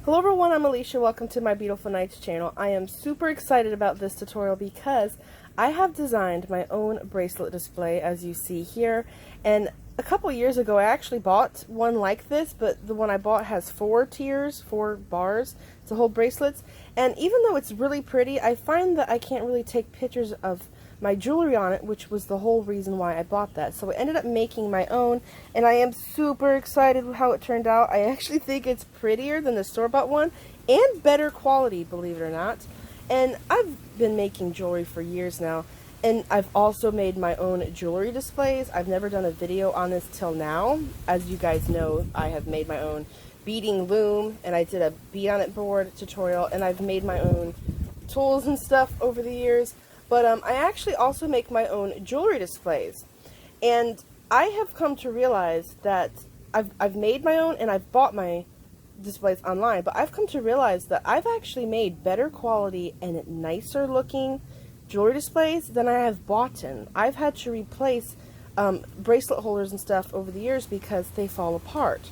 Hello everyone, I'm Alicia. Welcome to my Beautiful Nights channel. I am super excited about this tutorial because I have designed my own bracelet display, as you see here. And a couple years ago I actually bought one like this, but the one I bought has 4 tiers, 4 bars. It's a whole bracelets. And even though it's really pretty, I find that I can't really take pictures of my jewelry on it, which was the whole reason why I bought that. So I ended up making my own, and I am super excited with how it turned out. I actually think it's prettier than the store-bought one and better quality, believe it or not. And I've been making jewelry for years now, and I've also made my own jewelry displays. I've never done a video on this till now. As you guys know, I have made my own beading loom, and I did a bead on it board tutorial, and I've made my own tools and stuff over the years. But I actually also make my own jewelry displays. And I have come to realize that I've made my own and I've bought my displays online, but I've come to realize that I've actually made better quality and nicer looking jewelry displays than I have bought in. I've had to replace bracelet holders and stuff over the years because they fall apart.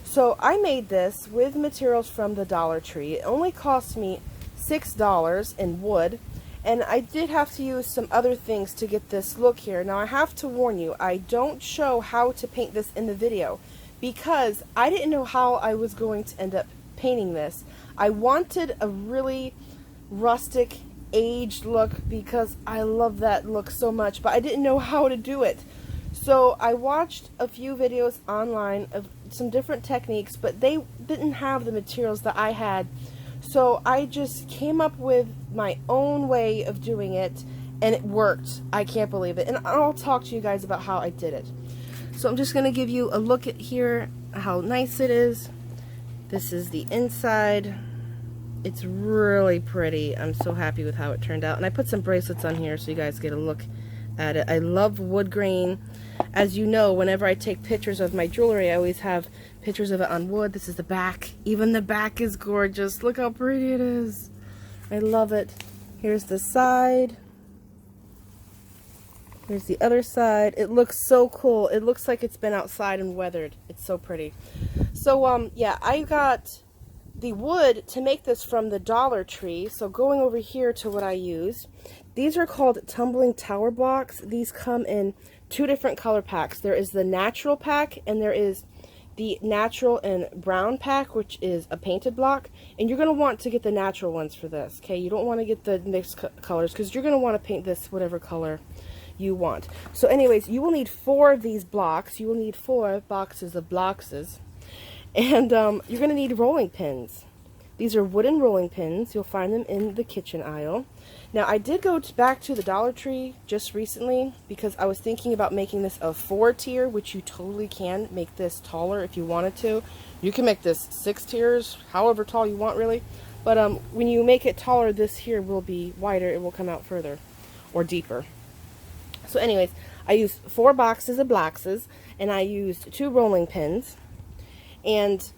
So I made this with materials from the Dollar Tree. It only cost me $6 in wood. And I did have to use some other things to get this look here. Now I have to warn you, I don't show how to paint this in the video because I didn't know how I was going to end up painting this. I wanted a really rustic, aged look because I love that look so much, but I didn't know how to do it. So I watched a few videos online of some different techniques, but they didn't have the materials that I had. So I just came up with my own way of doing it, and it worked. I can't believe it. And I'll talk to you guys about how I did it. So I'm just going to give you a look at here, how nice it is. This is the inside. It's really pretty. I'm so happy with how it turned out. And I put some bracelets on here so you guys get a look at it. I love wood grain. As you know, whenever I take pictures of my jewelry, I always have pictures of it on wood. This is the back. Even the back is gorgeous. Look how pretty it is. I love it. Here's the side. Here's the other side. It looks so cool. It looks like it's been outside and weathered. It's so pretty. So, yeah, I got the wood to make this from the Dollar Tree. So going over here to what I use. These are called tumbling tower blocks. These come in 2 different color packs. There is the natural pack and there is the natural and brown pack, which is a painted block. And you're going to want to get the natural ones for this, okay? You don't want to get the mixed colors because you're going to want to paint this whatever color you want. So anyways, you will need 4 of these blocks. You will need 4 boxes of blockses. And you're going to need rolling pins. These are wooden rolling pins. You'll find them in the kitchen aisle. Now, I did go back to the Dollar Tree just recently because I was thinking about making this a 4 tier, which you totally can make this taller if you wanted to. You can make this 6 tiers, however tall you want, really. But when you make it taller, this here will be wider. It will come out further or deeper. So anyways, I used 4 boxes of blockses, and I used 2 rolling pins. And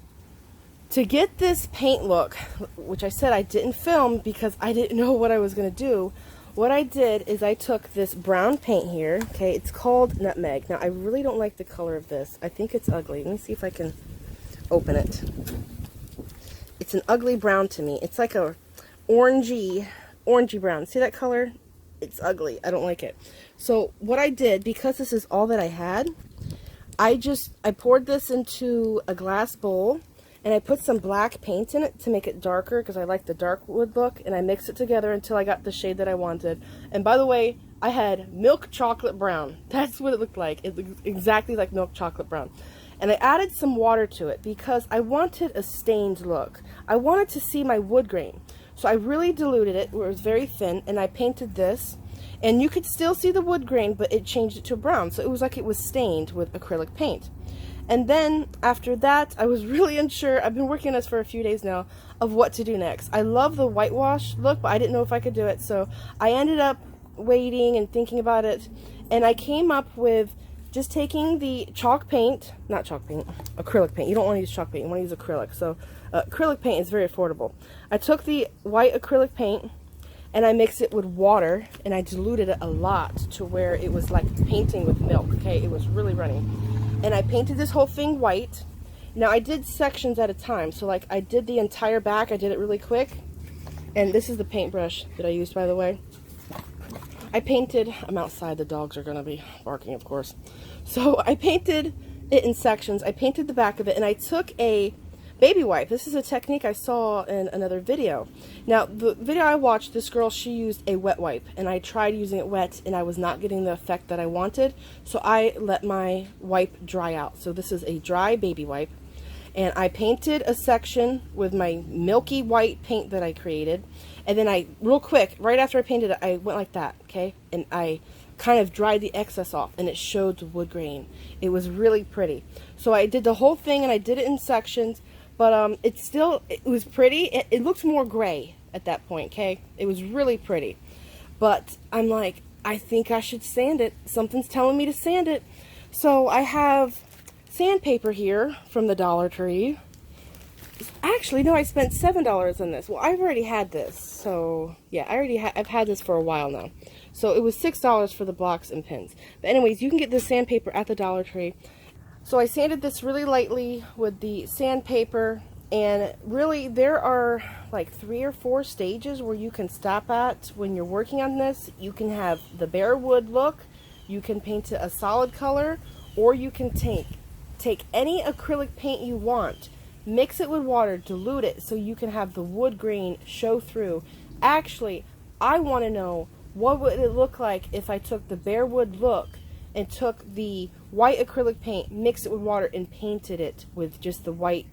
to get this paint look, which I said I didn't film because I didn't know what I was going to do, what I did is I took this brown paint here, okay, it's called Nutmeg. Now, I really don't like the color of this. I think it's ugly. Let me see if I can open it. It's an ugly brown to me. It's like a orangey brown. See that color? It's ugly. I don't like it. So what I did, because this is all that I had, I poured this into a glass bowl, and I put some black paint in it to make it darker because I like the dark wood look, and I mixed it together until I got the shade that I wanted. And by the way, I had milk chocolate brown. That's what it looked like. It looked exactly like milk chocolate brown. And I added some water to it because I wanted a stained look. I wanted to see my wood grain. So I really diluted it where it was very thin, and I painted this. And you could still see the wood grain, but it changed it to brown. So it was like it was stained with acrylic paint. And then after that, I was really unsure. I've been working on this for a few days now of what to do next. I love the whitewash look, but I didn't know if I could do it. So I ended up waiting and thinking about it. And I came up with just taking the acrylic paint. You don't want to use chalk paint. You want to use acrylic. So acrylic paint is very affordable. I took the white acrylic paint and I mixed it with water, and I diluted it a lot to where it was like painting with milk, okay? It was really runny. And I painted this whole thing white. Now I did sections at a time, so like I did the entire back, I did it really quick, and this is the paintbrush that I used, by the way. I painted, I'm outside, the dogs are gonna be barking, of course. So I painted it in sections, I painted the back of it, and I took a baby wipe. This is a technique I saw in another video. Now, the video I watched, this girl, she used a wet wipe, and I tried using it wet, and I was not getting the effect that I wanted, so I let my wipe dry out. So this is a dry baby wipe, and I painted a section with my milky white paint that I created, and then I, real quick, right after I painted it, I went like that, okay, and I kind of dried the excess off, and it showed the wood grain. It was really pretty. So I did the whole thing, and I did it in sections, but it was pretty. It looked more gray at that point, okay? It was really pretty. But I'm like, I think I should sand it. Something's telling me to sand it. So I have sandpaper here from the Dollar Tree. Actually, no, I spent $7 on this. Well, I've already had this. So, yeah, I've had this for a while now. So it was $6 for the blocks and pins. But anyways, you can get this sandpaper at the Dollar Tree. So I sanded this really lightly with the sandpaper, and really there are like 3 or 4 stages where you can stop at when you're working on this. You can have the bare wood look, you can paint it a solid color, or you can take any acrylic paint you want, mix it with water, dilute it so you can have the wood grain show through. Actually, I want to know what would it look like if I took the bare wood look and took the white acrylic paint, mixed it with water, and painted it with just the white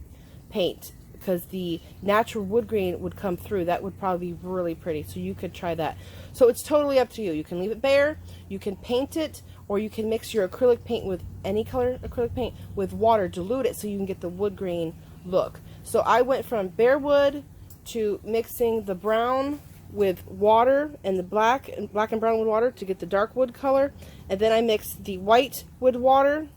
paint, because the natural wood grain would come through. That would probably be really pretty, so you could try that. So it's totally up to you. You can leave it bare, you can paint it, or you can mix your acrylic paint with any color acrylic paint with water, dilute it so you can get the wood grain look. So I went from bare wood to mixing the brown with water and the black and brown with water to get the dark wood color, and then I mixed the white with water,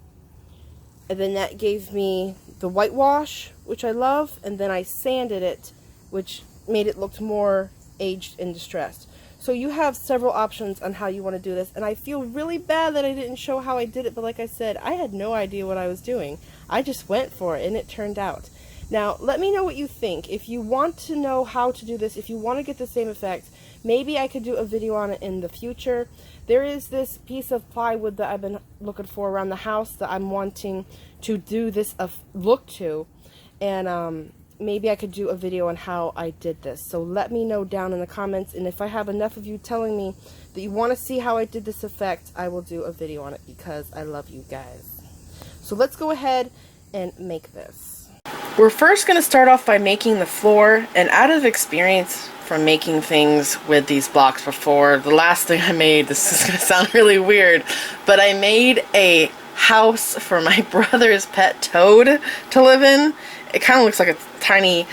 and then that gave me the whitewash, which I love, and then I sanded it, which made it look more aged and distressed. So you have several options on how you want to do this, and I feel really bad that I didn't show how I did it, but like I said, I had no idea what I was doing. I just went for it, and it turned out. Now, let me know what you think. If you want to know how to do this, if you want to get the same effect, maybe I could do a video on it in the future. There is this piece of plywood that I've been looking for around the house that I'm wanting to do this look to, and maybe I could do a video on how I did this. So let me know down in the comments, and if I have enough of you telling me that you want to see how I did this effect, I will do a video on it because I love you guys. So let's go ahead and make this. We're first going to start off by making the floor, and out of experience from making things with these blocks before, the last thing I made, this is going to sound really weird, but I made a house for my brother's pet toad to live in. It kind of looks like a tiny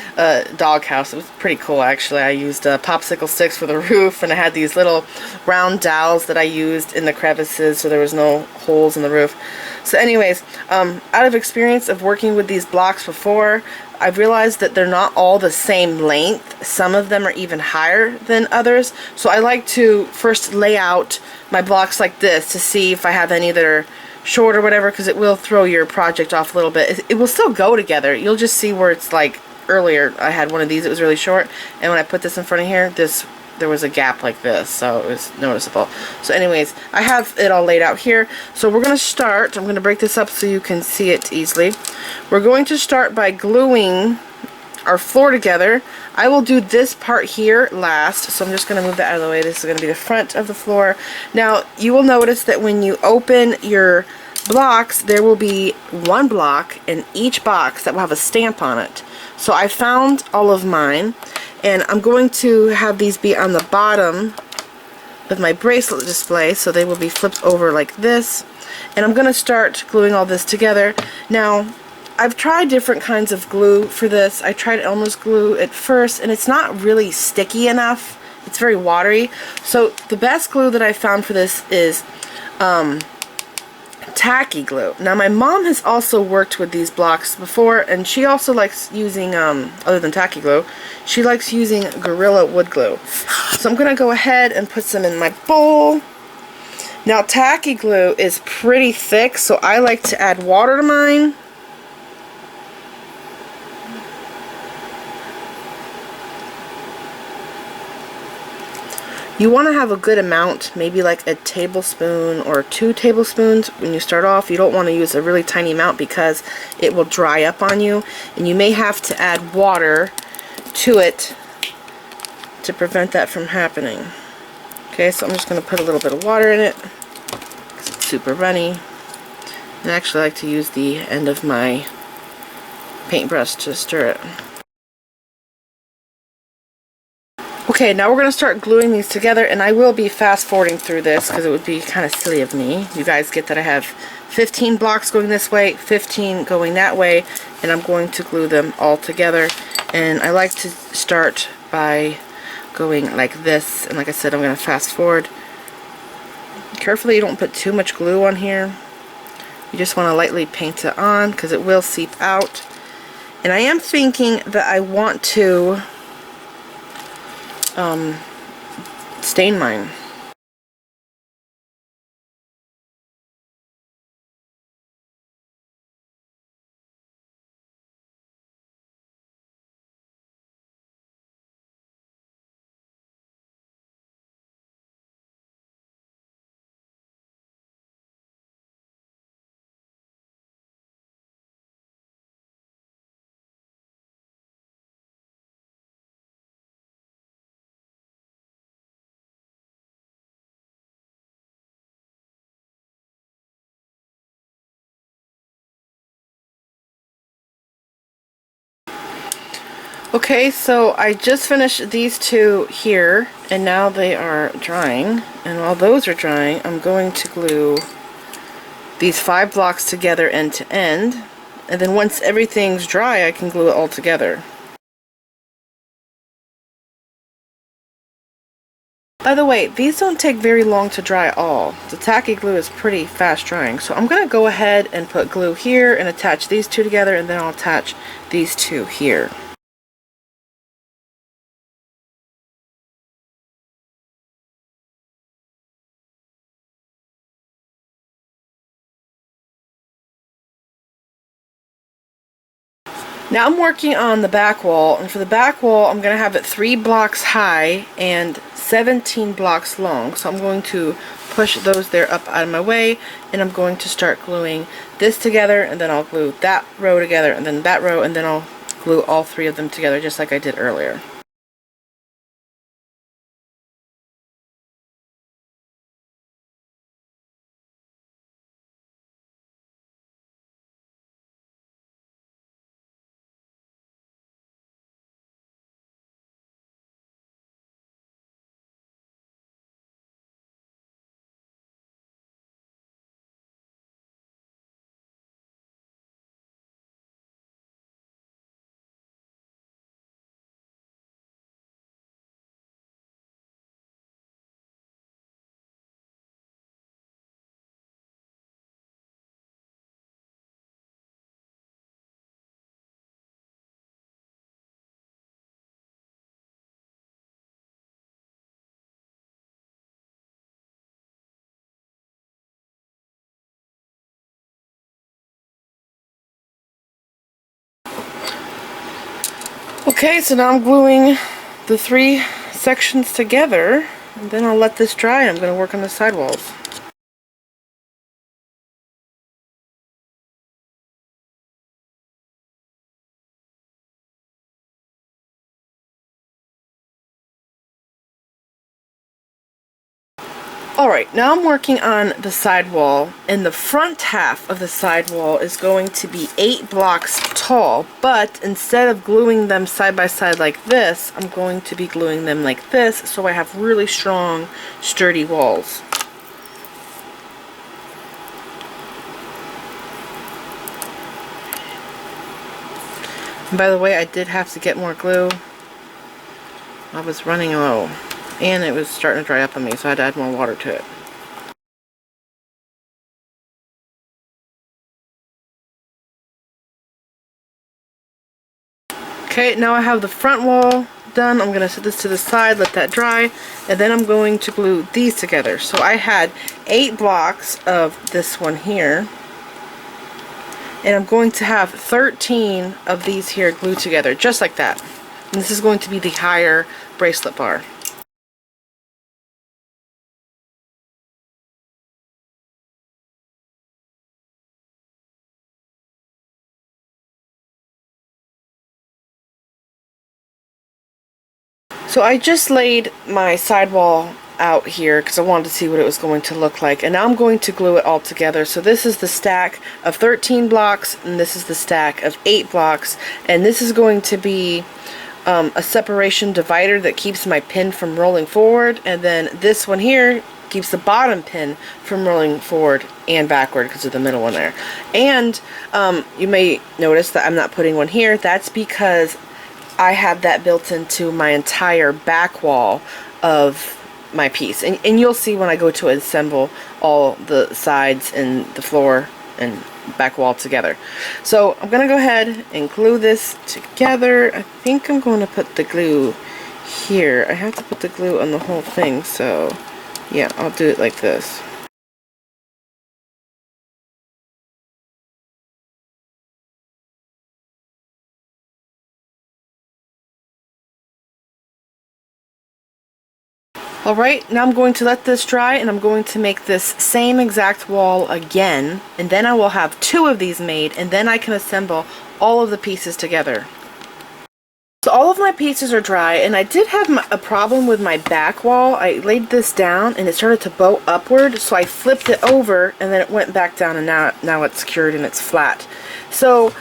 dog house. It was pretty cool, actually. I used popsicle sticks for the roof, and I had these little round dowels that I used in the crevices so there was no holes in the roof. So anyways, out of experience of working with these blocks before, I've realized that they're not all the same length. Some of them are even higher than others. So I like to first lay out my blocks like this to see if I have any that are short or whatever, because it will throw your project off a little bit. It will still go together. You'll just see where it's like earlier I had one of these that was really short, and when I put this in front of here, there was a gap like this, so it was noticeable. So anyways, I have it all laid out here. So we're going to start, I'm going to break this up so you can see it easily. We're going to start by gluing our floor together. I will do this part here last, so I'm just going to move that out of the way. This is going to be the front of the floor. Now, you will notice that when you open your blocks, there will be one block in each box that will have a stamp on it. So I found all of mine, and I'm going to have these be on the bottom of my bracelet display, so they will be flipped over like this. And I'm going to start gluing all this together. Now, I've tried different kinds of glue for this. I tried Elmer's glue at first, and it's not really sticky enough. It's very watery. So the best glue that I found for this is tacky glue. Now, my mom has also worked with these blocks before, and she also likes using, other than tacky glue, she likes using Gorilla wood glue. So I'm going to go ahead and put some in my bowl. Now, tacky glue is pretty thick, so I like to add water to mine. You want to have a good amount, maybe like a tablespoon or 2 tablespoons when you start off. You don't want to use a really tiny amount because it will dry up on you, and you may have to add water to it to prevent that from happening. Okay, so I'm just going to put a little bit of water in it because it's super runny. And I actually like to use the end of my paintbrush to stir it. Okay, now we're going to start gluing these together, and I will be fast forwarding through this because it would be kind of silly of me. You guys get that I have 15 blocks going this way, 15 going that way, and I'm going to glue them all together. And I like to start by going like this, and like I said, I'm going to fast forward. Carefully, you don't put too much glue on here. You just want to lightly paint it on because it will seep out. And I am thinking that I want to stain mine. Okay, so I just finished these two here, and now they are drying. And while those are drying, I'm going to glue these 5 blocks together end to end. And then once everything's dry, I can glue it all together. By the way, these don't take very long to dry at all. The tacky glue is pretty fast drying. So I'm going to go ahead and put glue here and attach these two together, and then I'll attach these two here. Now I'm working on the back wall, and for the back wall I'm going to have it 3 blocks high and 17 blocks long. So I'm going to push those there up out of my way, and I'm going to start gluing this together, and then I'll glue that row together, and then that row, and then I'll glue all 3 of them together just like I did earlier. Okay, so now I'm gluing the 3 sections together, and then I'll let this dry, and I'm going to work on the sidewalls. Alright, now I'm working on the sidewall, and the front half of the sidewall is going to be 8 blocks tall, but instead of gluing them side by side like this, I'm going to be gluing them like this, so I have really strong, sturdy walls. And by the way, I did have to get more glue. I was running low. And it was starting to dry up on me, so I had to add more water to it. Okay, now I have the front wall done. I'm going to set this to the side, let that dry, and then I'm going to glue these together. So I had 8 blocks of this one here, and I'm going to have 13 of these here glued together, just like that. And this is going to be the higher bracelet bar. So I just laid my sidewall out here because I wanted to see what it was going to look like, and now I'm going to glue it all together. So this is the stack of 13 blocks and this is the stack of 8 blocks, and this is going to be a separation divider that keeps my pin from rolling forward, and then this one here keeps the bottom pin from rolling forward and backward because of the middle one there. And you may notice that I'm not putting one here. That's because I have that built into my entire back wall of my piece. And you'll see when I go to assemble all the sides and the floor and back wall together. So I'm going to go ahead and glue this together. I think I'm going to put the glue here. I have to put the glue on the whole thing, so yeah, I'll do it like this. Alright, now I'm going to let this dry, and I'm going to make this same exact wall again, and then I will have 2 of these made, and then I can assemble all of the pieces together. So all of my pieces are dry, and I did have a problem with my back wall. I laid this down and it started to bow upward, so I flipped it over and then it went back down, and now it's cured and it's flat. So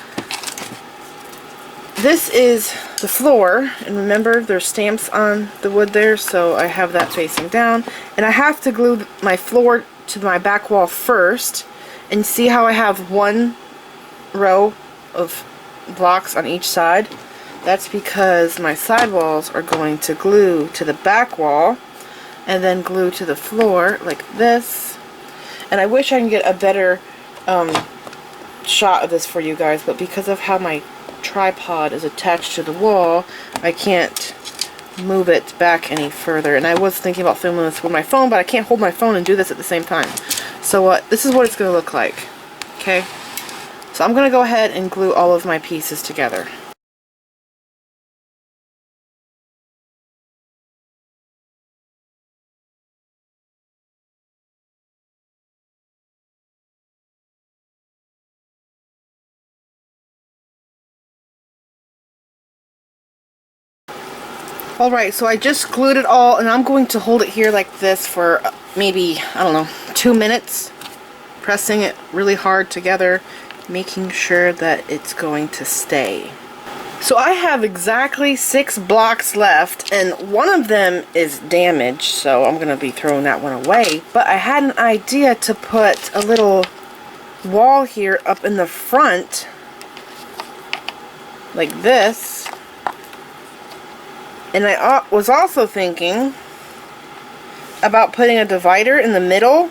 this is the floor, and remember there's stamps on the wood there, so I have that facing down, and I have to glue my floor to my back wall first. And see how I have 1 row of blocks on each side? That's because my side walls are going to glue to the back wall and then glue to the floor like this. And I wish I can get a better shot of this for you guys, but because of how my tripod is attached to the wall, I can't move it back any further. And I was thinking about filming this with my phone, but I can't hold my phone and do this at the same time. So this is what it's going to look like. Okay, so I'm going to go ahead and glue all of my pieces together. Alright, so I just glued it all, and I'm going to hold it here like this for maybe, I don't know, 2 minutes. Pressing it really hard together, making sure that it's going to stay. So I have exactly 6 blocks left, and one of them is damaged, so I'm going to be throwing that one away. But I had an idea to put a little wall here up in the front, like this. And I was also thinking about putting a divider in the middle,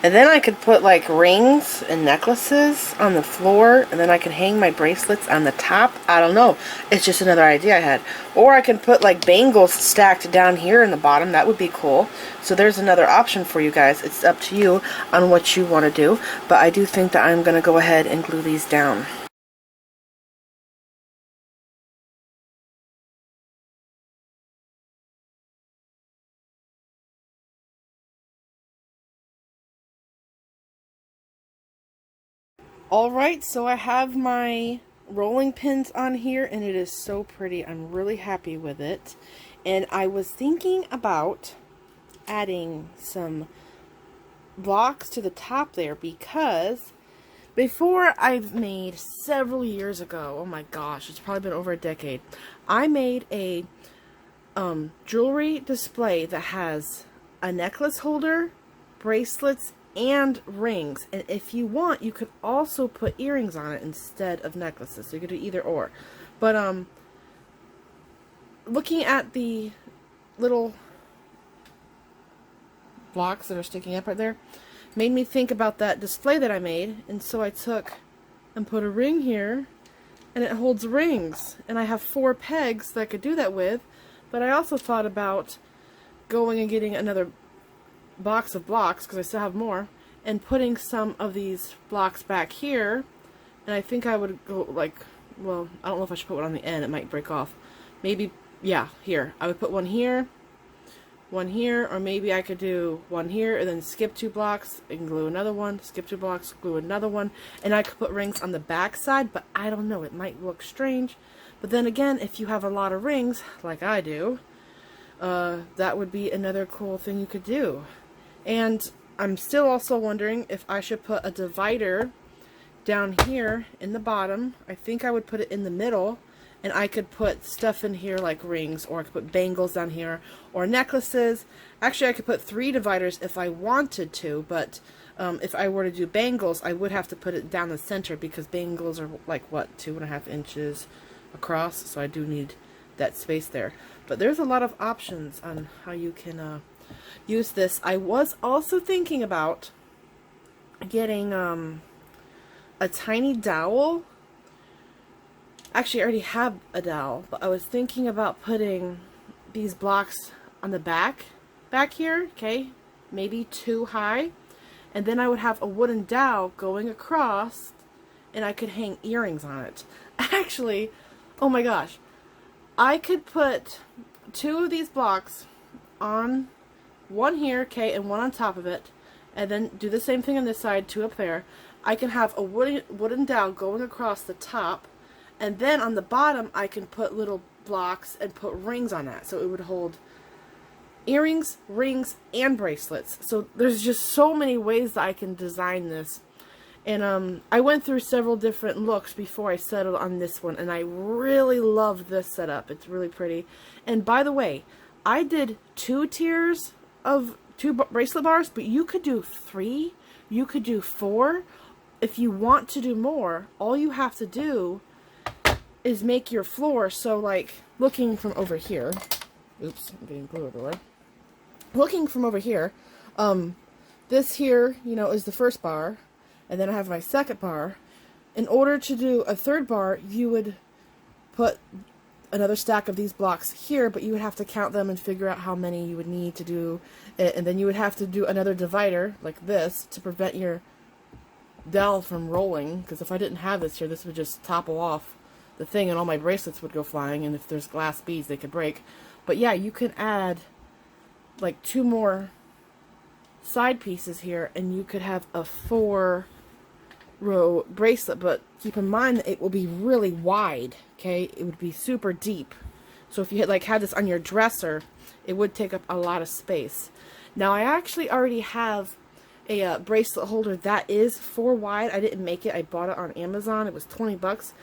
and then I could put like rings and necklaces on the floor, and then I could hang my bracelets on the top. I don't know. It's just another idea I had. Or I can put like bangles stacked down here in the bottom. That would be cool. So there's another option for you guys. It's up to you on what you want to do. But I do think that I'm going to go ahead and glue these down. Alright, so I have my rolling pins on here, and it is so pretty. I'm really happy with it. And I was thinking about adding some blocks to the top there, because before I've made several years ago, oh my gosh, it's probably been over a decade, I made a jewelry display that has a necklace holder, bracelets, and rings. And if you want, you could also put earrings on it instead of necklaces. So you could do either or. But looking at the little blocks that are sticking up right there made me think about that display that I made. And so I took and put a ring here, and it holds rings. And I have 4 pegs that I could do that with. But I also thought about going and getting another box of blocks, because I still have more, and putting some of these blocks back here. And I think I would go like, well, I don't know if I should put one on the end, it might break off. Maybe, yeah, here. I would put one here, or maybe I could do one here and then skip 2 blocks and glue another one, skip 2 blocks, glue another one, and I could put rings on the back side, but I don't know, it might look strange. But then again, if you have a lot of rings, like I do, that would be another cool thing you could do. And I'm still also wondering if I should put a divider down here in the bottom. I think I would put it in the middle, and I could put stuff in here like rings, or I could put bangles down here, or necklaces. Actually, I could put 3 dividers if I wanted to, but if I were to do bangles, I would have to put it down the center, because bangles are like, what, 2.5 inches across, so I do need that space there. But there's a lot of options on how you can use this. I was also thinking about getting a tiny dowel. Actually, I already have a dowel, but I was thinking about putting these blocks on the back here, okay, maybe 2 high, and then I would have a wooden dowel going across, and I could hang earrings on it. Actually, oh my gosh, I could put 2 of these blocks on, one here, okay, and one on top of it, and then do the same thing on this side, 2 up there. I can have a wooden dowel going across the top, and then on the bottom I can put little blocks and put rings on that, so it would hold earrings, rings, and bracelets. So there's just so many ways that I can design this. And I went through several different looks before I settled on this one, and I really love this setup. It's really pretty. And by the way, I did 2 tiers of 2 bracelet bars, but you could do 3, you could do 4. If you want to do more, all you have to do is make your floor, so like looking from over here, oops, I'm getting glue everywhere. Looking from over here, this here, you know, is the first bar, and then I have my second bar. In order to do a third bar, you would put another stack of these blocks here, but you would have to count them and figure out how many you would need to do it, and then you would have to do another divider like this to prevent your dowel from rolling, because if I didn't have this here, this would just topple off the thing and all my bracelets would go flying, and if there's glass beads they could break. But yeah, you can add like 2 more side pieces here, and you could have a 4-row bracelet, but keep in mind that it will be really wide, okay? It would be super deep. So if you had this on your dresser, it would take up a lot of space. Now I actually already have a bracelet holder that is 4 wide. I didn't make it. I bought it on Amazon. It was 20 bucks.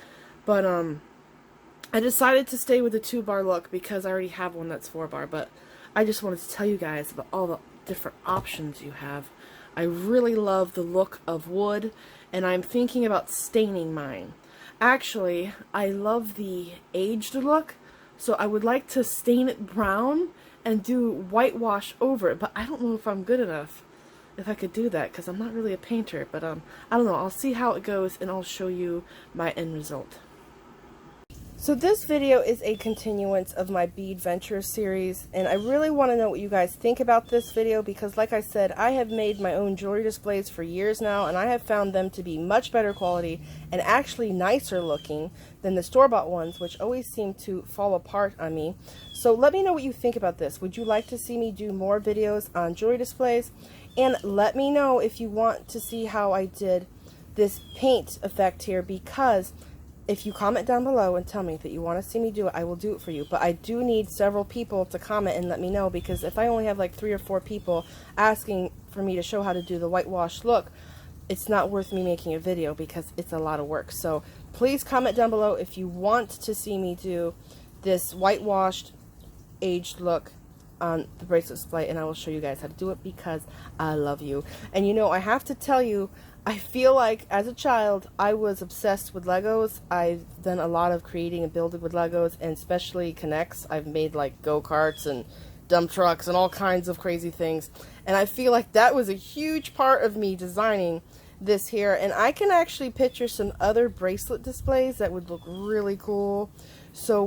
But I decided to stay with the 2-bar look because I already have one that's 4-bar. But I just wanted to tell you guys about all the different options you have. I really love the look of wood, and I'm thinking about staining mine. Actually, I love the aged look, so I would like to stain it brown and do whitewash over it, but I don't know if I'm good enough if I could do that, because I'm not really a painter. But I don't know, I'll see how it goes, and I'll show you my end result. So this video is a continuance of my BEADventurous series, and I really want to know what you guys think about this video, because like I said, I have made my own jewelry displays for years now, and I have found them to be much better quality and actually nicer looking than the store-bought ones, which always seem to fall apart on me. So let me know what you think about this. Would you like to see me do more videos on jewelry displays? And let me know if you want to see how I did this paint effect here, because if you comment down below and tell me that you want to see me do it, I will do it for you. But I do need several people to comment and let me know, because if I only have like 3 or 4 people asking for me to show how to do the whitewash look, it's not worth me making a video because it's a lot of work. So please comment down below if you want to see me do this whitewashed aged look on the bracelet display, and I will show you guys how to do it because I love you. And you know, I have to tell you, I feel like as a child I was obsessed with Legos. I've done a lot of creating and building with Legos, and especially Connects. I've made like go-karts and dump trucks and all kinds of crazy things, and I feel like that was a huge part of me designing this here. And I can actually picture some other bracelet displays that would look really cool. So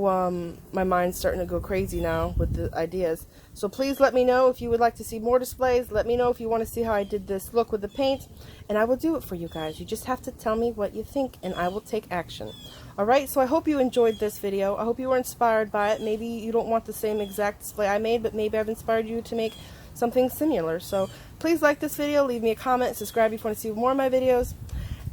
my mind's starting to go crazy now with the ideas. So please let me know if you would like to see more displays. Let me know if you want to see how I did this look with the paint, and I will do it for you guys. You just have to tell me what you think, and I will take action. Alright, so I hope you enjoyed this video. I hope you were inspired by it. Maybe you don't want the same exact display I made, but maybe I've inspired you to make something similar. So please like this video, leave me a comment, subscribe if you want to see more of my videos,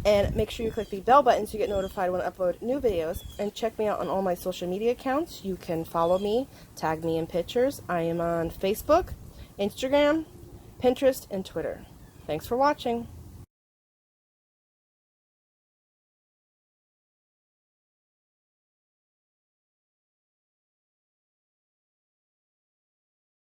And make sure you click the bell button so you get notified when I upload new videos. And check me out on all my social media accounts. You can follow me, tag me in pictures. I am on Facebook, Instagram, Pinterest, and Twitter. Thanks for watching.